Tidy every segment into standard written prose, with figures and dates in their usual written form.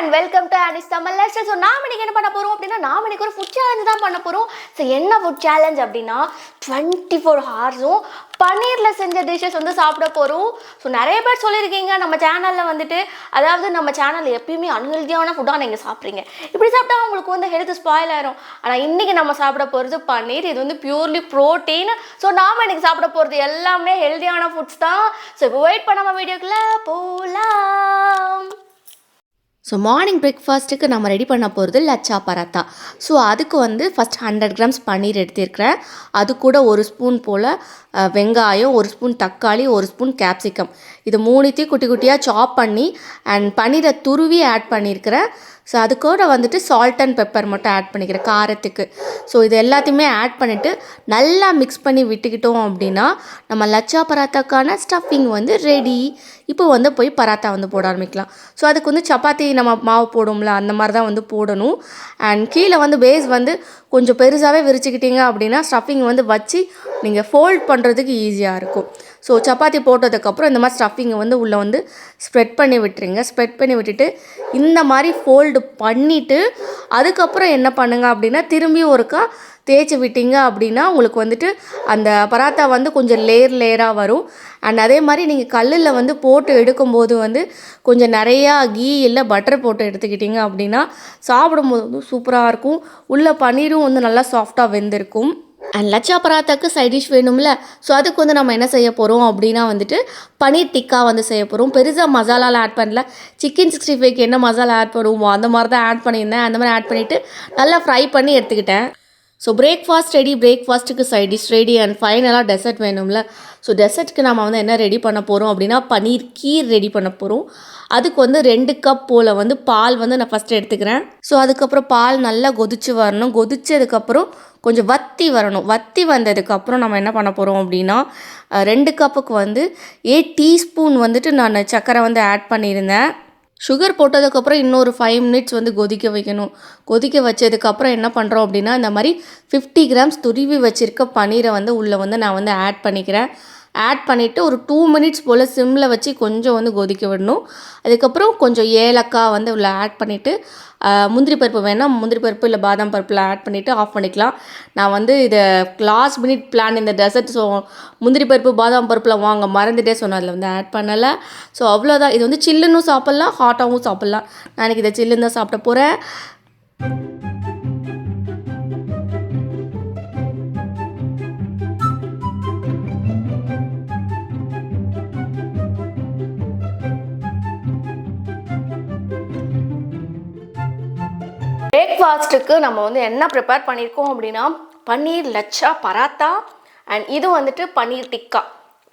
and welcome to Anis Tamil Lifestyle. So நாம இன்னைக்கு என்ன பண்ண போறோம் அப்படினா நாம இன்னைக்கு ஒரு ஃபுட் சேலஞ்ச் தான் பண்ண போறோம். சோ என்ன ஃபுட் சேலஞ்ச் அப்படினா 24 ஹவர்ஸும் பன்னீர்ல செஞ்ச டிஷஸ் வந்து சாப்பிட போறோம். சோ நிறைய பேர் சொல்லிருக்கீங்க நம்ம சேனல்ல வந்துட்டு அதாவது நம்ம சேனல்ல எப்பயுமே அன்ஹெல்தியான ஃபுட்டா நீங்க சாப்பிடுறீங்க. இப்படி சாப்பிட்டா உங்களுக்கு வந்து ஹெல்த் ஸ்பாயில் ஆயிரும். ஆனா இன்னைக்கு நம்ம சாப்பிட போறது பன்னீர். இது வந்து பியூர்லி புரோட்டீன். சோ நாம இன்னைக்கு சாப்பிட போறது எல்லாமே ஹெல்தியான ஃபுட்ஸ் தான். சோ இப்போ வெயிட் பண்ணாம வீடியோக்குள்ள போலாம். ஸோ மார்னிங் பிரேக்ஃபாஸ்ட்டுக்கு நம்ம ரெடி பண்ண போகிறது லச்சா பராத்தா. ஸோ அதுக்கு வந்து ஃபஸ்ட் 100 கிராம்ஸ் பன்னீர் எடுத்துருக்கிறேன். அது கூட ஒரு ஸ்பூன் போல் வெங்காயம், ஒரு ஸ்பூன் தக்காளி, ஒரு ஸ்பூன் கேப்சிகம், இது மூணுத்தையும் குட்டி குட்டியாக சாப் பண்ணி அண்ட் பன்னீரை துருவி ஆட் பண்ணியிருக்கிறேன். ஸோ அது கூட வந்துட்டு சால்ட் அண்ட் பெப்பர் மட்டும் ஆட் பண்ணிக்கிறேன் காரத்துக்கு. ஸோ இது எல்லாத்தையுமே ஆட் பண்ணிவிட்டு நல்லா மிக்ஸ் பண்ணி விட்டுக்கிட்டோம் அப்படின்னா நம்ம லச்சா பராத்தாக்கான ஸ்டஃபிங் வந்து ரெடி. இப்போ வந்து போய் பராத்தா வந்து போட ஆரம்பிக்கலாம். ஸோ அதுக்கு வந்து சப்பாத்தி நம்ம மாவு போடும்ல அந்த மாதிரி தான் வந்து போடணும். அண்ட் கீழே வந்து பேஸ் வந்து கொஞ்சம் பெருசாகவே விரிச்சிக்கிட்டீங்க அப்படின்னா ஸ்டஃபிங் வந்து வச்சு நீங்கள் ஃபோல்ட் பண்ணுறதுக்கு ஈஸியாக இருக்கும். ஸோ சப்பாத்தி போட்டதுக்கப்புறம் இந்த மாதிரி ஸ்டஃபிங்கை வந்து உள்ளே வந்து ஸ்ப்ரெட் பண்ணி விட்டுருங்க. ஸ்ப்ரெட் பண்ணி விட்டுட்டு இந்த மாதிரி ஃபோல்டு பண்ணிவிட்டு அதுக்கப்புறம் என்ன பண்ணுங்க அப்படின்னா திரும்பியும் ஒருக்கா தேய்ச்சி விட்டீங்க அப்படின்னா உங்களுக்கு வந்துட்டு அந்த பராத்தா வந்து கொஞ்சம் லேயராக வரும். அண்ட் அதே மாதிரி நீங்கள் கல்லில் வந்து போட்டு எடுக்கும்போது வந்து கொஞ்சம் நிறையா கீ இல்லை பட்டர் போட்டு எடுத்துக்கிட்டிங்க அப்படின்னா சாப்பிடும்போது வந்து சூப்பராக இருக்கும். உள்ளே பன்னீரும் வந்து நல்லா சாஃப்டாக வெந்திருக்கும். அண்ட் லச்சா பராத்தாக்கு சைட் டிஷ் வேணும்ல. ஸோ அதுக்கு வந்து நம்ம என்ன செய்ய போகிறோம் அப்படின்னா வந்துட்டு பன்னீர் டிக்கா வந்து செய்ய போகிறோம். பெருசாக மசாலாலாம் ஆட் பண்ணல. சிக்கன் 65க்கு என்ன மசாலா ஆட் பண்ணுவோமோ அந்த மாதிரி தான் ஆட் பண்ணியிருந்தேன். அந்த மாதிரி ஆட் பண்ணிவிட்டு நல்லா ஃப்ரை பண்ணி எடுத்துக்கிட்டேன். ஸோ பிரேக்ஃபாஸ்ட் ரெடி, பிரேக்ஃபாஸ்ட்டுக்கு சைட் டிஷ் ரெடி அண்ட் ஃபைனலாக டெசர்ட் வேணும்ல. ஸோ டெசர்ட்டுக்கு நம்ம வந்து என்ன ரெடி பண்ண போகிறோம் அப்படின்னா பன்னீர் கீர் ரெடி பண்ண போகிறோம். அதுக்கு வந்து 2 கப் போல் வந்து பால் வந்து நான் ஃபஸ்ட்டு எடுத்துக்கிறேன். ஸோ அதுக்கப்புறம் பால் நல்லா கொதிச்சு வரணும். கொதிச்சதுக்கப்புறம் கொஞ்சம் வத்தி வரணும். வத்தி வந்ததுக்கப்புறம் நம்ம என்ன பண்ண போகிறோம் அப்படின்னா 2 கப்புக்கு வந்து 8 டீஸ்பூன் வந்துட்டு நான் சர்க்கரை வந்து ஆட் பண்ணியிருந்தேன். சுகர் போட்டதுக்கப்புறம் இன்னொரு 5 மினிட்ஸ் வந்து கொதிக்க வைக்கணும். கொதிக்க வச்சதுக்கப்புறம் என்ன பண்ணுறோம் அப்படின்னா இந்த மாதிரி 50 கிராம்ஸ் துருவி வச்சுருக்க பன்னீரை வந்து உள்ளே வந்து நான் வந்து ஆட் பண்ணிக்கிறேன். ஆட் பண்ணிவிட்டு ஒரு 2 மினிட்ஸ் போல் சிம்மில் வச்சு கொஞ்சம் வந்து கொதிக்க விடணும். அதுக்கப்புறம் கொஞ்சம் ஏலக்காய் வந்து உள்ளே ஆட் பண்ணிவிட்டு முந்திரி பருப்பு வேணால் முந்திரி பருப்பு இல்லை பாதாம் பருப்பில் ஆட் பண்ணிவிட்டு ஆஃப் பண்ணிக்கலாம். நான் வந்து இதை லாஸ்ட் மினிட் பிளான் இந்த டெசர்ட். ஸோ முந்திரி பருப்பு பாதாம் பருப்பில் வாங்க மறந்துட்டே சொன்னேன், அதில் வந்து ஆட் பண்ணலை. ஸோ அவ்வளோதான். இது வந்து சில்லுன்னு சாப்பிட்லாம், ஹாட்டாகவும் சாப்பிட்லாம். நான் எனக்கு இதை சில்லுன்னு தான் சாப்பிட போகிறேன். பிரேக்ஃபாஸ்ட்டுக்கு நம்ம வந்து என்ன ப்ரிப்பேர் பண்ணியிருக்கோம் அப்படின்னா பன்னீர் லச்சா பராத்தா அண்ட் இது வந்துட்டு பன்னீர் டிக்கா.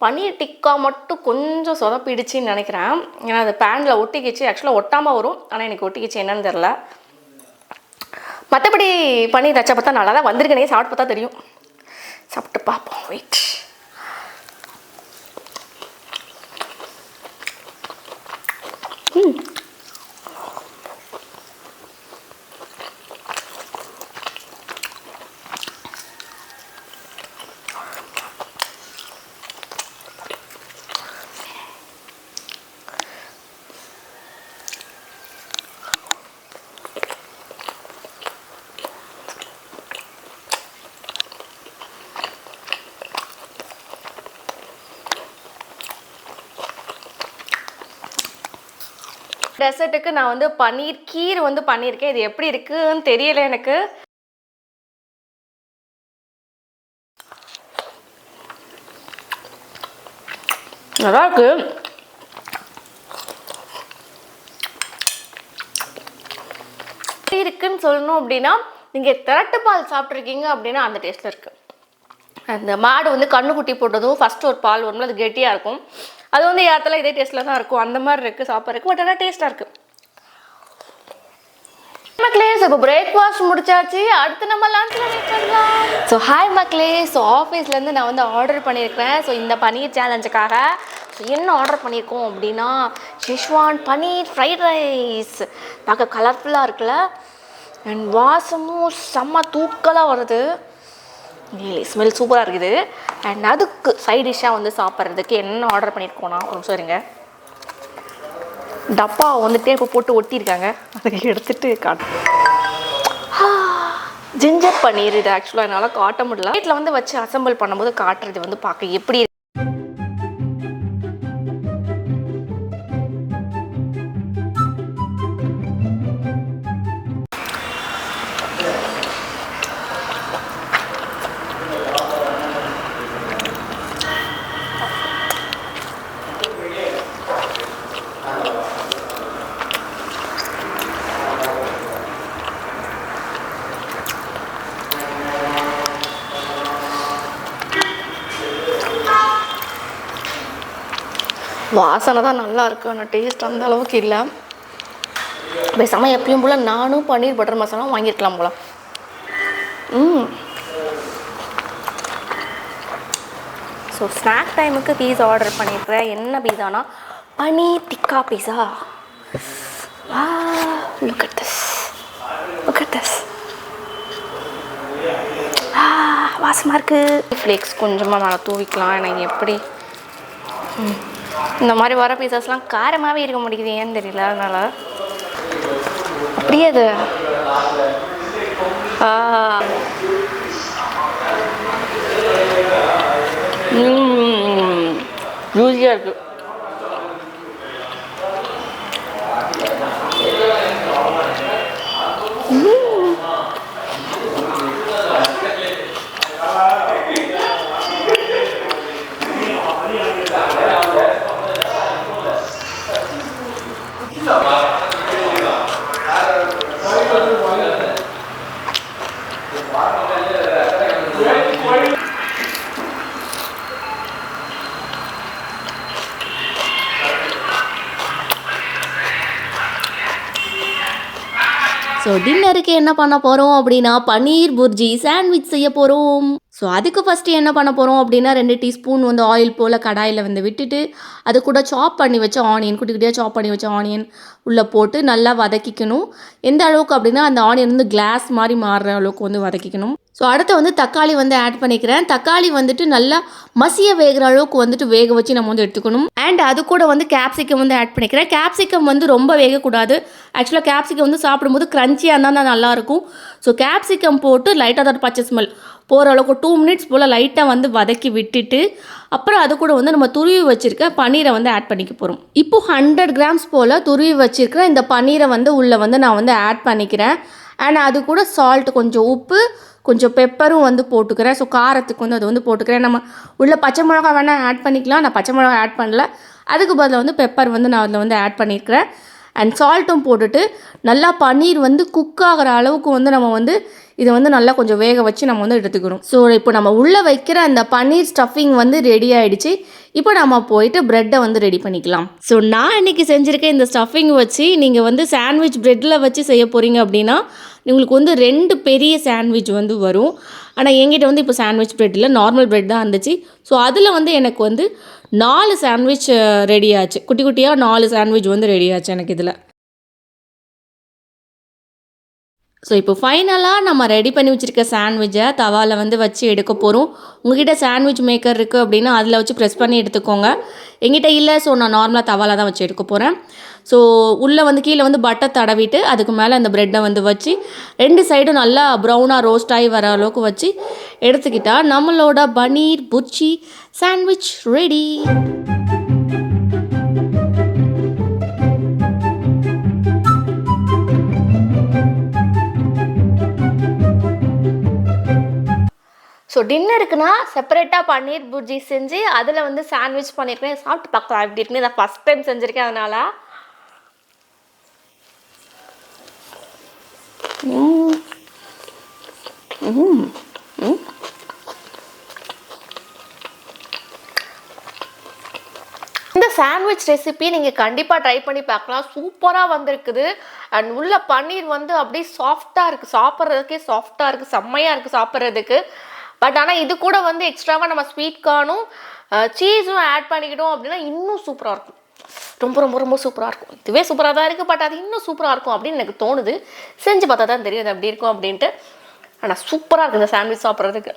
பன்னீர் டிக்கா மட்டும் கொஞ்சம் சொதப்பிடுச்சின்னு நினைக்கிறேன். ஏன்னா அது பேனில் ஒட்டிக்கிச்சு. ஆக்சுவலாக ஒட்டாமல் வரும், ஆனால் எனக்கு ஒட்டிக்கிச்சு என்னன்னு தெரில. மற்றபடி பன்னீர் லச்சா பார்த்தா நல்லா தான் வந்திருக்கேனே. சாப்பிட்டு பார்த்தா தெரியும். சாப்பிட்டு பார்ப்போம். வெயிட். டெசர்ட்டுக்கு நான் வந்து பன்னீர் கீர் வந்து பண்ணியிருக்கேன். இது எப்படி இருக்குன்னு தெரியல எனக்கு. நல்லா இருக்கு. எப்படி இருக்குன்னு சொல்லணும் அப்படின்னா நீங்கள் திரட்டு பால் சாப்பிட்ருக்கீங்க அப்படின்னா அந்த டேஸ்ட்டில் இருக்குது. அந்த மாடு வந்து கண்ணுக்குட்டி போட்டதும் ஃபஸ்ட்டு ஒரு பால் வரும்ல, அது கெட்டியாக இருக்கும். அது வந்து ஏற்றலாம் இதே டேஸ்ட்டில் தான் இருக்கும். அந்த மாதிரி இருக்குது சாப்பிட்றதுக்கு. பட் ஆனால் டேஸ்ட்டாக இருக்குது. மக்களே, இப்போ பிரேக்ஃபாஸ்ட் முடிச்சாச்சு. அடுத்து நம்ம லஞ்சில் மீட் பண்ணலாம். ஸோ ஹாய் மக்களே. ஸோ ஆஃபீஸ்லேருந்து நான் வந்து ஆர்டர் பண்ணியிருக்கிறேன். ஸோ இந்த பன்னீர் சேலஞ்சுக்காக. ஸோ என்ன ஆர்டர் பண்ணியிருக்கோம் அப்படின்னா ஷெஸ்வான் பன்னீர் ஃப்ரைட் ரைஸ். பார்க்க கலர்ஃபுல்லாக இருக்குல்ல அண்ட் வாசமும் செம்ம தூக்கலாக வருது. ஸ்மெல் சூப்பராக இருக்குது. அண்ட் அதுக்கு சைட் டிஷ்ஷாக வந்து சாப்பிட்றதுக்கு என்ன ஆர்டர் பண்ணியிருக்கோன்னா கொஞ்சம் இருங்க. டப்பா வந்துட்டே இப்போ போட்டு ஒட்டியிருக்காங்க, அதை எடுத்துட்டு காட்டுறேன். ஜிஞ்சர் பன்னீர் இது ஆக்சுவலாக என்னால் காட்ட முடியல. வீட்டில் வந்து வச்சு அசம்பிள் பண்ணும்போது காட்டுறது வந்து பார்க்க எப்படி வாசனை தான் நல்லா இருக்கு, ஆனால் டேஸ்ட் அந்த அளவுக்கு இல்லை. பேசாமல் எப்பயும் போல் நானும் பன்னீர் பட்டர் மசாலா வாங்கியிருக்கலாம் போல. ஸோ ஸ்நாக் டைமுக்கு பீஸா ஆர்டர் பண்ணியிருக்கிறேன். என்ன பீஸானா பன்னீர் டிக்கா பீஸா. Look at this. Look at this. வாசமாக இருக்குது. ஃப்ளேக்ஸ் கொஞ்சமாக மேலே தூவிக்கலாம். எனக்கு எப்படி இந்த மாதிரி வர பீஸாஸ்லாம் காரமாகவே இருக்க முடியுது, ஏன்னு தெரியல. அதனால் அப்படியே அது ஜூஸியாக இருக்குது. ஸோ டின்னருக்கு என்ன பண்ண போகிறோம் அப்படின்னா பன்னீர் புர்ஜி சாண்ட்விச் செய்ய போகிறோம். ஸோ அதுக்கு ஃபஸ்ட்டு என்ன பண்ண போகிறோம் அப்படின்னா 2 டீஸ்பூன் வந்து ஆயில் போல் கடாயில் வந்து விட்டுட்டு அது கூட சாப் பண்ணி வச்ச ஆனியன், குட்டி குட்டியாக சாப் பண்ணி வச்ச ஆனியன் உள்ளே போட்டு நல்லா வதக்கிக்கணும். எந்த அளவுக்கு அப்படின்னா அந்த ஆனியன் வந்து கிளாஸ் மாதிரி மாறுற அளவுக்கு வந்து வதக்கிக்கணும். ஸோ அடுத்து வந்து தக்காளி வந்து ஆட் பண்ணிக்கிறேன். தக்காளி வந்துட்டு நல்லா மசிய வேகிற அளவுக்கு வந்துட்டு வேக வச்சு நம்ம வந்து எடுத்துக்கணும். அண்ட் அது கூட வந்து கேப்சிகம் வந்து ஆட் பண்ணிக்கிறேன். கேப்சிகம் வந்து ரொம்ப வேகக்கூடாது. ஆக்சுவலாக கேப்சிகம் வந்து சாப்பிடும்போது க்ரன்ச்சியாக இருந்தால் தான் நல்லாயிருக்கும். ஸோ கேப்சிகம் போட்டு லைட்டாக தான் பச்சை ஸ்மெல் போகிற அளவுக்கு 2 மினிட்ஸ் போல் லைட்டாக வந்து வதக்கி விட்டுட்டு அப்புறம் அது கூட வந்து நம்ம துருவி வச்சுருக்க பன்னீரை வந்து ஆட் பண்ணிக்க போகிறோம். இப்போ 100 கிராம்ஸ் போல் துருவி வச்சுருக்கிற இந்த பன்னீரை வந்து உள்ளே வந்து நான் வந்து ஆட் பண்ணிக்கிறேன். அண்ட் அது கூட சால்ட், கொஞ்சம் உப்பு, கொஞ்சம் பெப்பரும் வந்து போட்டுக்கிறேன். ஸோ காரத்துக்கு வந்து அது வந்து போட்டுக்கிறேன். நம்ம உள்ள பச்சை மிளகா வேணால் ஆட் பண்ணிக்கலாம். நான் பச்சை மிளகா ஆட் பண்ணல, அதுக்கு பதில் வந்து பெப்பர் வந்து நான் அதில் வந்து ஆட் பண்ணியிருக்கிறேன். அண்ட் சால்ட்டும் போட்டுட்டு நல்லா பன்னீர் வந்து குக் ஆகிற அளவுக்கு வந்து நம்ம வந்து இதை வந்து நல்லா கொஞ்சம் வேக வச்சு நம்ம வந்து எடுத்துக்கணும். ஸோ இப்போ நம்ம உள்ளே வைக்கிற அந்த பன்னீர் ஸ்டஃபிங் வந்து ரெடி ஆகிடுச்சு. இப்போ நம்ம போயிட்டு ப்ரெட்டை வந்து ரெடி பண்ணிக்கலாம். ஸோ நான் இன்றைக்கி செஞ்சுருக்கேன் இந்த ஸ்டஃபிங் வச்சு நீங்கள் வந்து சாண்ட்விச் ப்ரெட்டில் வச்சு செய்ய போகிறீங்க அப்படின்னா உங்களுக்கு வந்து 2 பெரிய சாண்ட்விச் வந்து வரும். ஆனால் என்கிட்ட வந்து இப்போ சாண்ட்விச் ப்ரெட் இல்லை, நார்மல் ப்ரெட் தான் இருந்துச்சு. ஸோ அதில் வந்து எனக்கு வந்து 4 சாண்ட்விச் ரெடி ஆச்சு. குட்டி குட்டியாக 4 சாண்ட்விச் வந்து ரெடி ஆச்சு எனக்கு இதில். ஸோ இப்போ ஃபைனலாக நம்ம ரெடி பண்ணி வச்சுருக்க சாண்ட்விட்சை தவாவில் வந்து வச்சு எடுக்க போகிறோம். உங்கள்கிட்ட சாண்ட்விச் மேக்கர் இருக்குது அப்படின்னா அதில் வச்சு ப்ரெஸ் பண்ணி எடுத்துக்கோங்க. எங்கிட்ட இல்லை, ஸோ நான் நார்மலாக தவாவில் தான் வச்சு எடுக்க போகிறேன். ஸோ உள்ளே வந்து கீழே வந்து பட்டர் தடவிட்டு அதுக்கு மேலே அந்த ப்ரெட்டை வந்து வச்சு 2 சைடும் நல்லா ப்ரௌனாக ரோஸ்ட் ஆகி வர அளவுக்கு வச்சு எடுத்துக்கிட்டால் நம்மளோட பன்னீர் புர்ஜி சாண்ட்விச் ரெடி. ஸோ டின்னருக்குன்னா செப்பரேட்டாக பன்னீர் புர்ஜி செஞ்சு அதில் வந்து சாண்ட்விச் பண்ணியிருக்கேன். சாப்பிட்டு பார்க்கலாம் எப்படி இருக்குன்னு. இதை ஃபஸ்ட் டைம் செஞ்சுருக்கேன். அதனால் இந்த சாண்ட்விச் ரெசிபி நீங்கள் கண்டிப்பாக ட்ரை பண்ணி பார்க்கலாம். சூப்பராக வந்திருக்குது. அண்ட் உள்ள பன்னீர் வந்து அப்படியே சாஃப்டாக இருக்குது, சாப்பிட்றதுக்கே சாஃப்டாக இருக்குது, செம்மையாக இருக்குது சாப்பிட்றதுக்கு. பட் ஆனால் இது கூட வந்து எக்ஸ்ட்ராவாக நம்ம ஸ்வீட் கார்னும் சீஸும் ஆட் பண்ணிக்கிட்டோம் அப்படின்னா இன்னும் சூப்பராக இருக்கும். ரொம்ப ரொம்ப ரொம்ப சூப்பராக இருக்கும். இதுவே சூப்பராக தான் இருக்குது, பட் அது இன்னும் சூப்பராக இருக்கும் அப்படின்னு எனக்கு தோணுது. செஞ்சு பார்த்தா தான் தெரியும் அது அப்படி இருக்கும் அப்படின்ட்டு. ஆனால் சூப்பராக இருக்குது இந்த சாண்ட்விச் சாப்பிட்றதுக்கு.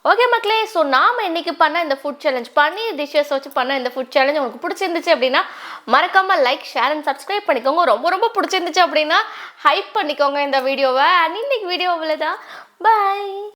ஓகே மக்களே, ஸோ நாம் இன்னைக்கு பண்ண இந்த ஃபுட் சேலஞ்ச், பன்னீர் டிஷ்ஷஸ் வச்சு பண்ண இந்த ஃபுட் சேலஞ்ச் உங்களுக்கு பிடிச்சிருந்துச்சு அப்படின்னா மறக்காமல் லைக், ஷேர் அண்ட் சப்ஸ்கிரைப் பண்ணிக்கோங்க. ரொம்ப ரொம்ப பிடிச்சிருந்துச்சு அப்படின்னா ஹைப் பண்ணிக்கோங்க இந்த வீடியோவை. அண்ட் இன்னைக்கு வீடியோ அவ்வளோதான். பாய்.